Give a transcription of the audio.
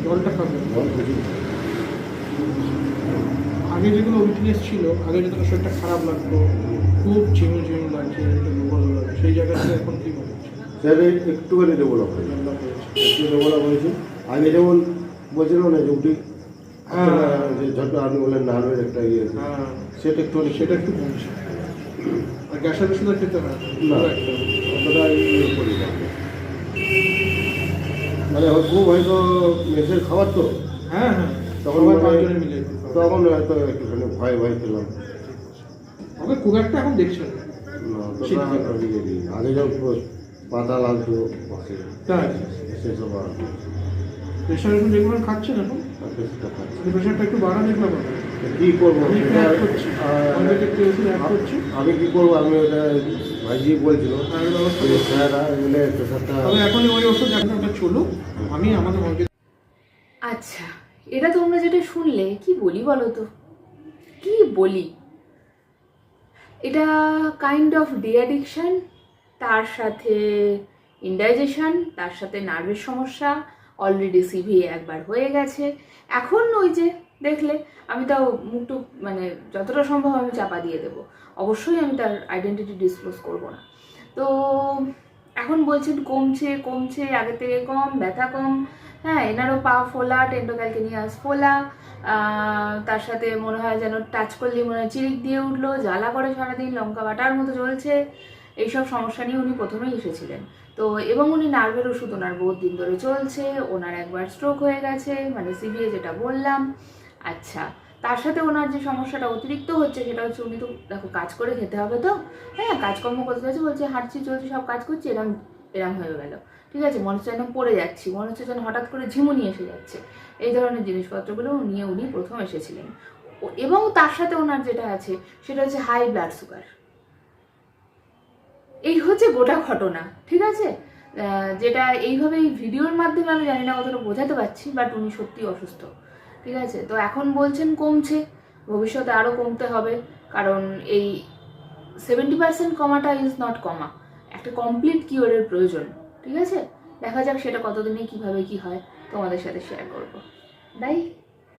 জলটা খাবে জল প্রচুর। আগে যেগুলো উইকনেস ছিল, আগে যতটা শরীরটা খারাপ লাগতো, খুব ঝিমু ঝিমু লাগছে, দুর্বল লাগছে, সেই জায়গাটা এখন কি মনে হচ্ছে? স্যার একটুখানি ডেভেলপ হয়েছে, ডেভেলপ হয়েছে। একটু ডেভেলপ হয়েছে। আগে যেমন বলছিল না যে উঠি হ্যাঁ। যে ঝটকা আপনি বললেন নার্ভের একটা ইয়ে আছে, হ্যাঁ, সেটা একটু সেটা একটু কমছে। আর গ্যাসের ওষুধ আর খেতে হয় না, খুব একটা। অতটা ইয়ে করি না। মানে খুব হয়তো মেসের খাবার তো, হ্যাঁ হ্যাঁ, তখন সবাই মানে- পাঁচজনে মিলে একটু খাওয়া। তখন হয়তো একটুখানি ভয় ভয় পেলাম। ওকে খুব একটা এখন দেখছেন না। না, অতটা ইয়ে দিই। আগে যখন পাতা লাগতো বসে, তাই সেসব আর প্রেশার ওষুধ রেগুলার খাচ্ছেন এখন? প্রেশারটা খাচ্ছি। প্রেশারটা একটু বাড়া দেখলাম আমি। কী করবো আমি একটু সেটা- অ্যাড করছি, অনেক একটু ওষুধ অ্যাড করছি। আমি কী করবো, আমি ওটা ভাইজি বলছিল আর ব্যবস্থা যে করছি। স্যার এগুলো প্রেশারটা তবে এখন ওই ওষুধ এখন ওটা চলুক, আমি আমাদের মঞ্চে। আচ্ছা, এটা তোমরা যেটা শুনলে কি বলি বলো তো, কি বলি, এটা কাইন্ড অফ ডি অ্যাডিকশন, তার সাথে ইনডাইজেশন, তার সাথে নার্ভের সমস্যা, অলরেডি সিভি একবার হয়ে গেছে। এখন ওই যে দেখলে, আমি তাও মুখটু মানে যতটা সম্ভব আমি চাপা দিয়ে দেবো, অবশ্যই আমি তার আইডেন্টিটি ডিসক্লোজ করবো না। তো এখন বলছেন কমছে কমছে, আগের থেকে কম, ব্যথা কম, হ্যাঁ এনারও পা ফোলা, টেন্টোক্যালকেনিয়াস ফোলা, তার সাথে মনে হয় যেন টাচ করলে মনে হয় চিরিক দিয়ে উঠলো, জ্বালা করে সারাদিন, লঙ্কা বাটার মতো চলছে। এইসব সমস্যা নিয়ে উনি প্রথমেই এসেছিলেন। তো এবং উনি নার্ভের ওষুধ ওনার বহুত দিন ধরে চলছে, ওনার একবার স্ট্রোক হয়ে গেছে, মানে সিভিএ যেটা বললাম। আচ্ছা, তার সাথে ওনার যে সমস্যাটা অতিরিক্ত হচ্ছে সেটা হচ্ছে উনি তো দেখো কাজ করে খেতে হবে তো, হ্যাঁ কাজকর্ম করতে হচ্ছে, বলছে হাঁটছি চলছি সব কাজ করছি, এরম এরম হয়ে গেল, ঠিক আছে, মনে হচ্ছে যেন পড়ে যাচ্ছি, মনে হচ্ছে যেন হঠাৎ করে ঝিমুনি এসে যাচ্ছে, এই ধরনের জিনিসপত্রগুলো নিয়ে উনি প্রথম এসেছিলেন। এবং তার সাথে ওনার যেটা আছে সেটা হচ্ছে হাই ব্লাড সুগার। এই হচ্ছে গোটা ঘটনা, ঠিক আছে, যেটা এইভাবে এই ভিডিওর মাধ্যমে আমি জানি না কতটা বোঝাতে পারছি, বাট উনি সত্যি অসুস্থ, ঠিক আছে। তো এখন বলছেন কমছে, ভবিষ্যতে আরও কমতে হবে, কারণ এই 70% কমাটা ইজ নট কমা, একটা কমপ্লিট কিওরের প্রয়োজন, ঠিক আছে। দেখা যাক সেটা কতদিনে কিভাবে কি হয়, তোমাদের সাথে শেয়ার করবো। বাই।